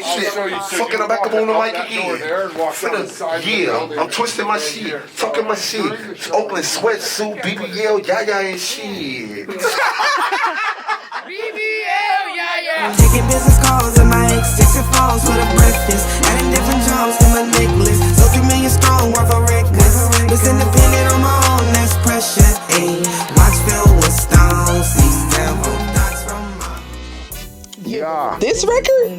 shit. Fucking I'm back up on the mic again. Yeah, I'm twisting my shit. Talking my shit. Oakland sweatsuit, BBL, yaya and shit. BBL, yaya. Taking business calls and my ex texting phones for the breakfast. Adding different jobs to my necklace. So 3 million strong, worth a records. Was independent on my own, that's pressure. Ayy, watch filled with stones. See several dots from my. Yeah. This record?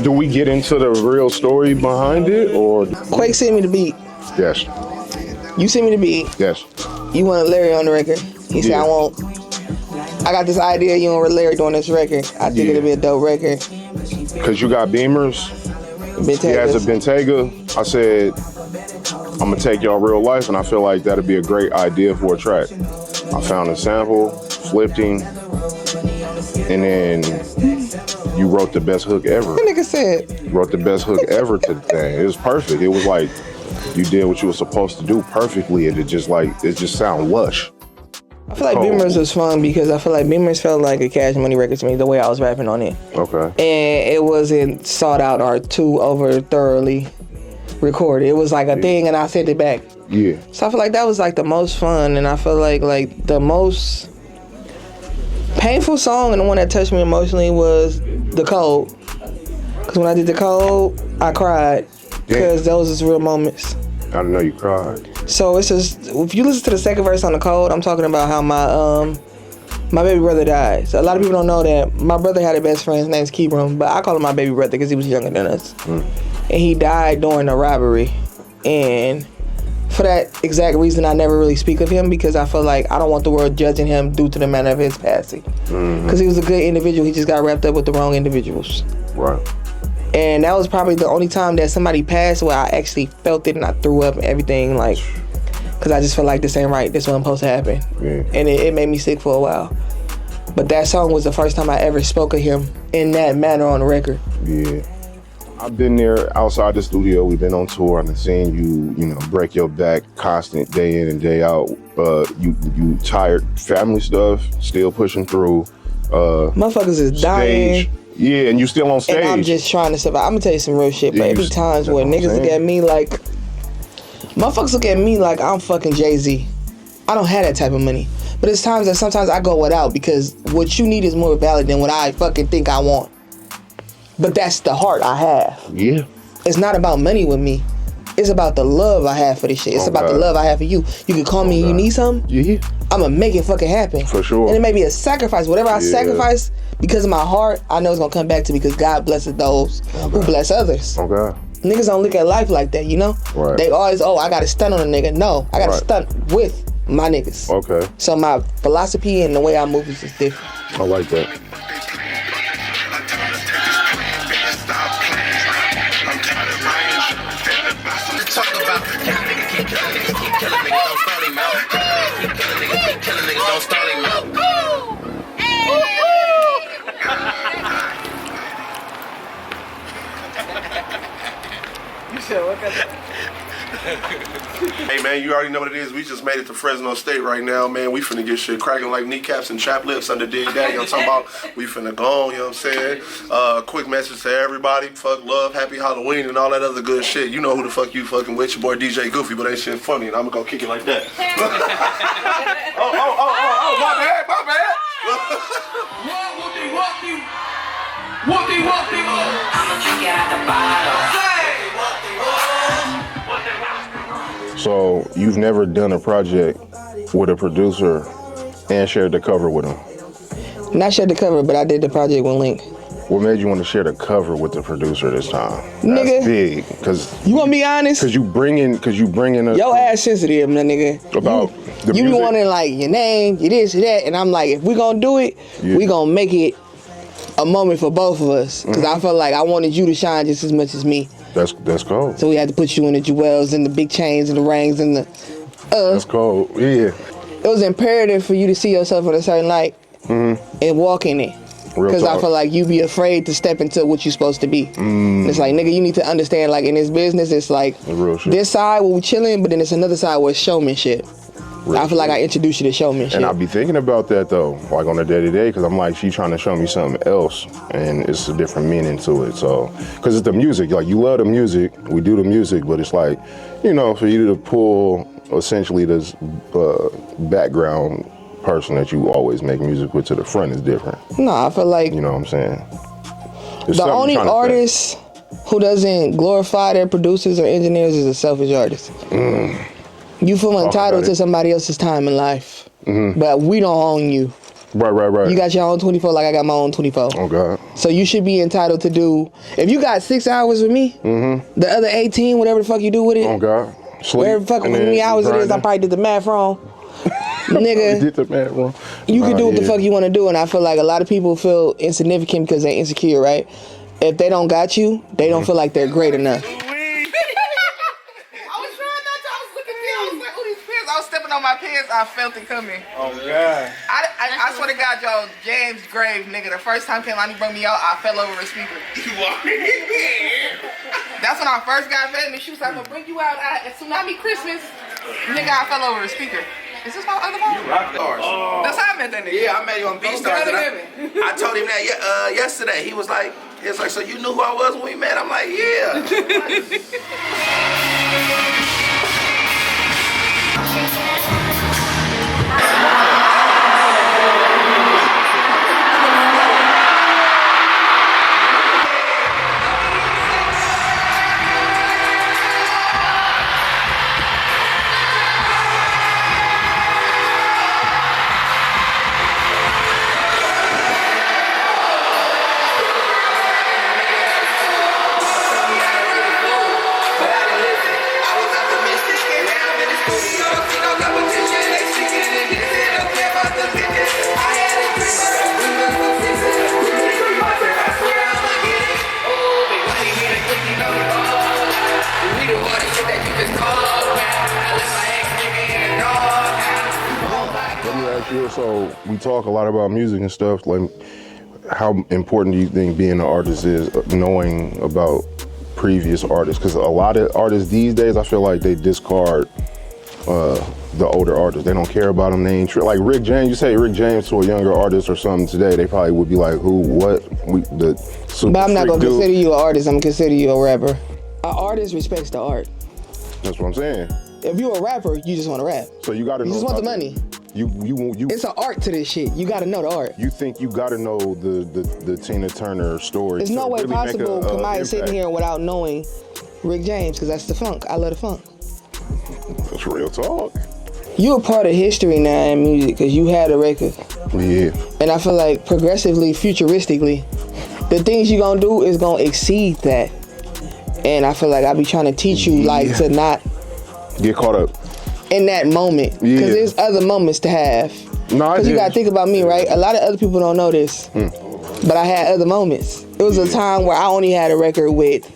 Do we get into the real story behind it, or? Quake sent me the beat. Yes. You sent me the beat. Yes. You wanted Larry on the record. He said, I got this idea you want Larry doing this record. I think it'll be a dope record. Cause you got Beamers. He has a Bentayga. I said, I'm gonna take y'all real life, and I feel like that'd be a great idea for a track. I found a sample, flipped him, and then you wrote the best hook ever. That nigga said. Wrote the best hook ever to the thing. It was perfect. It was like you did what you were supposed to do perfectly, and it just sound lush. I feel like Beamers was fun because I feel like Beamers felt like a Cash Money record to me, the way I was rapping on it. Okay. And it wasn't sought out or too thoroughly recorded. It was like a thing, and I sent it back. Yeah. So I feel like that was like the most fun, and I feel like the most painful song and the one that touched me emotionally was The Code. Because when I did The Code, I cried because those was real moments. I didn't know you cried. So it's just, if you listen to the second verse on The Code, I'm talking about how my baby brother died. So a lot of people don't know that my brother had a best friend, his name's Keyrum, but I call him my baby brother because he was younger than us. And he died during a robbery. And for that exact reason, I never really speak of him because I feel like I don't want the world judging him due to the manner of his passing. Because he was a good individual, he just got wrapped up with the wrong individuals. Right. And that was probably the only time that somebody passed where I actually felt it and I threw up and everything, like, because I just felt like this ain't right, this wasn't supposed to happen. Yeah. And it made me sick for a while. But that song was the first time I ever spoke of him in that manner on the record. Yeah. I've been there outside the studio. We've been on tour and I've seen you break your back constant day in and day out. You tired family stuff, still pushing through. Motherfuckers is dying. Yeah, and you still on stage. And I'm just trying to survive. I'm gonna tell you some real shit, but every times where niggas look at me like, motherfuckers look at me like I'm fucking Jay-Z. I don't have that type of money. But it's times that sometimes I go without because what you need is more valid than what I fucking think I want. But that's the heart I have. Yeah. It's not about money with me. It's about the love I have for this shit. It's about the love I have for you. You can call me and you need something. Yeah. I'ma make it fucking happen. For sure. And it may be a sacrifice. Whatever I sacrifice because of my heart, I know it's gonna come back to me because God blesses those who bless others. Okay. Niggas don't look at life like that, you know? Right. They always, I gotta stunt on a nigga. No, I gotta stunt with my niggas. Okay. So my philosophy and the way I move is just different. I like that. Hey man, you already know what it is. We just made it to Fresno State right now, man. We finna get shit cracking like kneecaps and chap lips under Dig Daddy. I'm talking about we finna go on, you know what I'm saying? Quick message to everybody. Fuck love, happy Halloween and all that other good shit. You know who the fuck you fucking with, your boy DJ Goofy, but ain't shit funny and I'm gonna go kick it like that. oh, my bad. Whoopie. I'ma kick it out the bottle. So you've never done a project with a producer and shared the cover with him? Not shared the cover, but I did the project with Link. What made you want to share the cover with the producer this time? Nigga. That's big, cause you wanna be honest? Cause you bring in a your ass sensitive, my nigga. About the you music? be wanting like your name, your this, your that, and I'm like, if we gonna do it, we gonna make it a moment for both of us. Cause I felt like I wanted you to shine just as much as me. That's cold. So we had to put you in the jewels and the big chains and the rings and the. That's cold. Yeah. It was imperative for you to see yourself in a certain light and walk in it. Because I feel like you be afraid to step into what you're supposed to be. It's like, nigga, you need to understand, like, in this business, it's like, real shit. This side where we chilling, but then it's another side where it's showmanship. I feel like I introduced you to showmanship. And I be thinking about that though, like on a day-to-day, because I'm like, she trying to show me something else, and it's a different meaning to it. So, because it's the music, like you love the music, we do the music, but it's like, you know, for you to pull essentially this background person that you always make music with to the front is different. No, I feel like You know what I'm saying? the only artist who doesn't glorify their producers or engineers is a selfish artist. You feel entitled to somebody else's time in life, but we don't own you. Right. You got your own 24 like I got my own 24. Oh, God. So you should be entitled to do, if you got 6 hours with me, the other 18, whatever the fuck you do with it, Oh, God. Sleep. whatever the fuck many hours it is, I probably did the math wrong. Nigga, did the math wrong. you can do what the fuck you want to do, and I feel like a lot of people feel insignificant because they're insecure, right? If they don't got you, they don't feel like they're great enough. I was stepping on my pants, I felt it coming. Oh, God. I swear to God, y'all, James Grave, nigga, the first time came out, he brought me out, I fell over a speaker. That's when I first got met, and she was like, I'm gonna bring you out at Tsunami Christmas. Nigga, I fell over a speaker. Is this my other phone? That's how I met that nigga. Yeah, I met you on BeatStars. I told him that yesterday. He was like, so you knew who I was when we met? I'm like, yeah. So we talk a lot about music and stuff. Like, how important do you think being an artist is, knowing about previous artists? Because a lot of artists these days, I feel like they discard the older artists. They don't care about them. They ain't like Rick James. You say Rick James to a younger artist or something today, they probably would be like, "Who? What?" But I'm not gonna consider you an artist. I'm gonna consider you a rapper. An artist respects the art. That's what I'm saying. If you're a rapper, you just want to rap. So you gotta. You just want the money. You. It's an art to this shit. You gotta know the art. You think you gotta know the Tina Turner story? There's no way really possible Kamaiyah sitting impact. here without knowing Rick James, because that's the funk. I love the funk. That's real talk. You a part of history now in music because you had a record. Yeah. And I feel like progressively, futuristically, the things you gonna do is gonna exceed that. And I feel like I be trying to teach you like to not get caught up in that moment, because there's other moments to have. Because you gotta think about me, right? A lot of other people don't know this, but I had other moments. It was a time where I only had a record with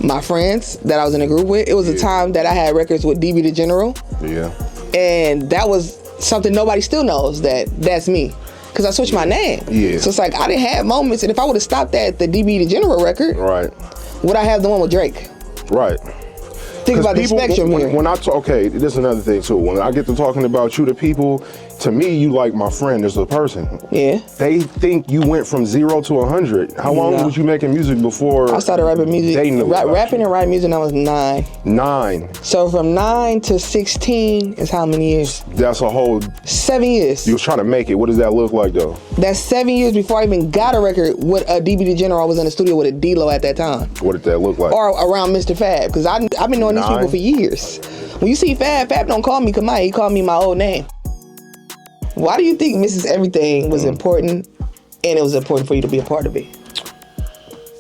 my friends that I was in a group with. It was a time that I had records with DB the General. Yeah. And that was something nobody still knows that's me. Because I switched my name. Yeah. So it's like I didn't have moments, and if I would have stopped at the DB the General record, right, would I have the one with Drake? Right. Think about the spectrum here. When I talk, okay, this is another thing too. When I get to talking about you to people, to me, you like my friend as a person. Yeah. They think you went from 0 to 100. How long was you making music before? I started rapping music. They knew rapping and writing music when I was 9. 9. So from 9 to 16 is how many years? That's a whole 7 years. You was trying to make it. What does that look like though? That's 7 years before I even got a record with a DB the General. I was in the studio with a D-Lo at that time. What did that look like? Or around Mr. Fab, because I've been knowing these people for years. When you see Fab don't call me Kamaiyah, he called me my old name. Why do you think Mrs. Everything was important, and it was important for you to be a part of it?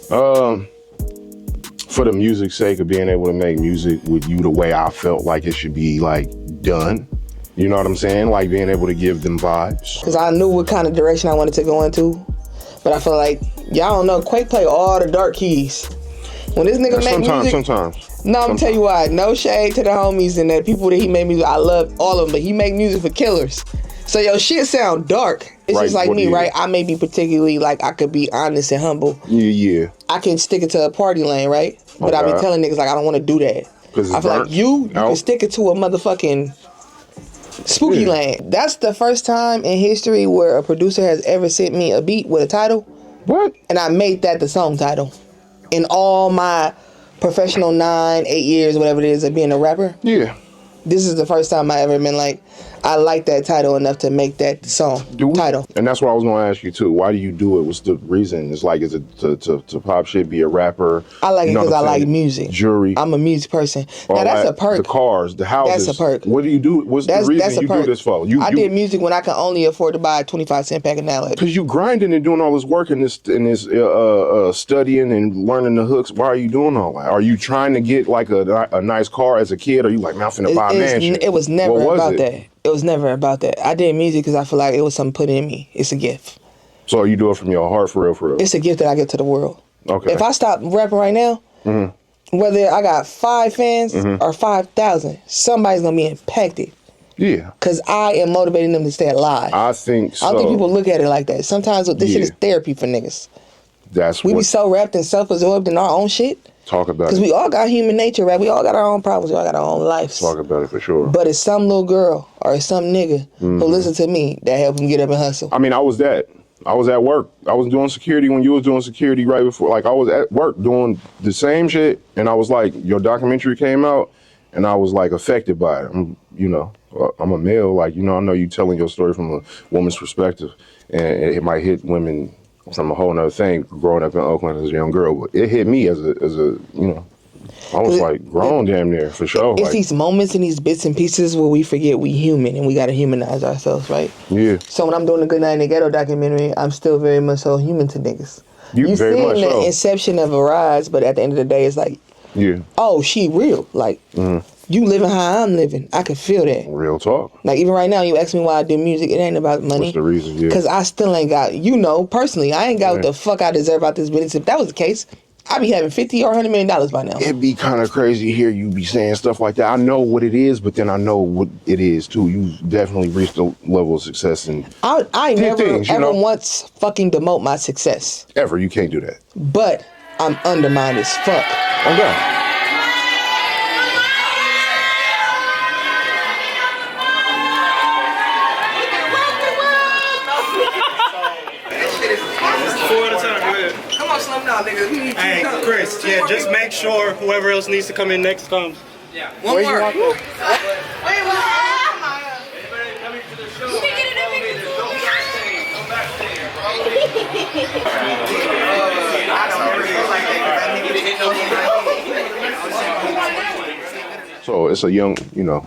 For the music's sake of being able to make music with you the way I felt like it should be like done. You know what I'm saying? Like being able to give them vibes. Because I knew what kind of direction I wanted to go into, but I feel like y'all don't know. Quake play all the dark keys. When this nigga make music, sometimes. No, I'm gonna tell you why. No shade to the homies and the people that he made music. I love all of them, but he make music for killers. So your shit sound dark. It's just like me, right? I may be particularly like I could be honest and humble. Yeah. I can stick it to a party lane, right? But I be telling niggas like I don't want to do that. I feel like you can stick it to a motherfucking Spooky Land. That's the first time in history where a producer has ever sent me a beat with a title. What? And I made that the song title. In all my professional 9, 8 years, whatever it is, of being a rapper. Yeah. This is the first time I ever been like, I like that title enough to make that the song title. And that's what I was going to ask you too. Why do you do it? What's the reason? It's like, is it to pop shit, be a rapper? I like it because I like music. Jury. I'm a music person. Now that's a perk. The cars, the houses. That's a perk. What do you do? What's the reason you do this for? I did music when I could only afford to buy a 25-cent pack of Now. Because you grinding and doing all this work and this studying and learning the hooks. Why are you doing all that? Are you trying to get like a nice car as a kid? Or are you like, man, I'm finna buy a mansion? It was never about that. It was never about that. I did music because I feel like it was something put in me. It's a gift. So you do it from your heart, for real, for real? It's a gift that I give to the world. Okay. If I stop rapping right now, whether I got 5 fans or 5,000, somebody's going to be impacted. Yeah. Because I am motivating them to stay alive. I think so. I don't think people look at it like that. Sometimes this shit is therapy for niggas. We be so wrapped and self-absorbed in our own shit. Talk about it. Because we all got human nature, right? We all got our own problems. We all got our own lives. Talk about it for sure. But it's some little girl or it's some nigga who listen to me that help him get up and hustle. I mean, I was at work. I was doing security when you was doing security right before. Like, I was at work doing the same shit, and I was like, your documentary came out, and I was like affected by it. I'm a male. Like, I know you telling your story from a woman's perspective, and it might hit women from a whole nother thing, growing up in Oakland as a young girl, but it hit me as a I was like grown damn near, for sure. It's these moments and these bits and pieces where we forget we human and we gotta humanize ourselves, right? Yeah. So when I'm doing the Good Night in the Ghetto documentary, I'm still very much so human to niggas. You very much the so. Inception of a rise, but at the end of the day, it's like, oh, she real. Like, you living how I'm living. I can feel that. Real talk. Like, even right now, you ask me why I do music, it ain't about money. What's the reason? Yeah. Because I still ain't got, personally, I ain't got what the fuck I deserve out this business. If that was the case, I'd be having $50 or $100 million by now. It'd be kind of crazy to hear you be saying stuff like that. I know what it is, but then I know what it is too. You definitely reached a level of success, and I never ever once fucking demote my success. Ever. You can't do that. But I'm undermined as fuck. Okay. Hey, Chris, just make sure whoever else needs to come in next comes. Yeah. One more. Wait, So it's a young,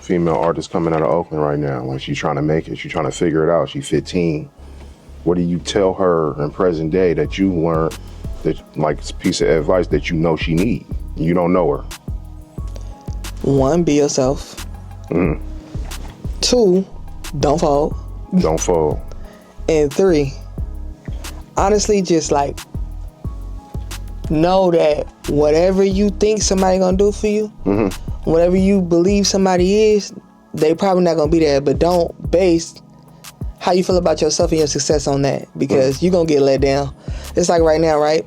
female artist coming out of Oakland right now. Like, she's trying to make it. She's trying to figure it out. She's 15. What do you tell her in present day that you learned, that like a piece of advice that you know she need? You don't know her. 1, be yourself. 2, don't fold. Don't fold. And 3, honestly, just like know that whatever you think somebody gonna do for you, whatever you believe somebody is, they probably not gonna be there. But don't base how you feel about yourself and your success on that, because you're gonna get let down. It's like right now, right?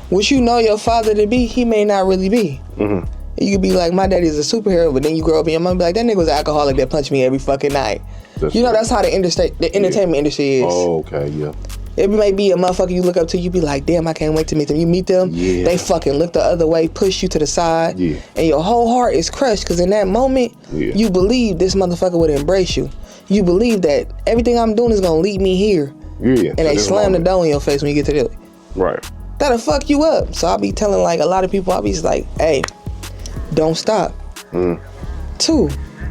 What you know your father to be, he may not really be. You could be like, my daddy's a superhero, but then you grow up and your mom be like, that nigga was an alcoholic that punched me every fucking night. That's how the entertainment industry is. Oh, okay, yeah. It may be a motherfucker you look up to, you be like, damn, I can't wait to meet them. You meet them, they fucking look the other way, push you to the side, and your whole heart is crushed, because in that moment, you believe this motherfucker would embrace you. You believe that everything I'm doing is gonna lead me here. And they slam the door in your face when you get to the Right. That'll fuck you up. So I be telling like a lot of people, I be just like, hey, don't stop. 2,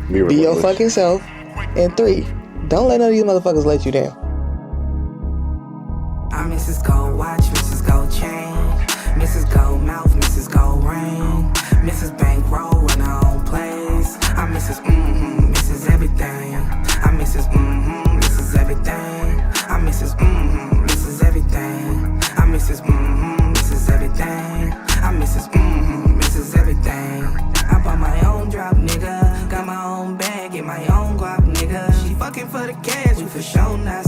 be your fucking self. And 3, don't let none of these motherfuckers let you down. I'm Mrs. Gold Watch, Mrs. Gold Chain, Mrs. Gold Mouth, Mrs. Gold Rain, Mrs. Bankroll, run her own place. I'm Mrs. Mrs. Everything. I'm Mrs. Mrs. Everything. I'm Mrs. Mrs. Everything. I'm Mrs. Mrs. Everything. I'm Mrs. Mrs. Everything. I bought my own drop, nigga. Got my own bag, get my own guap, nigga. She fucking for the cash, we for sure not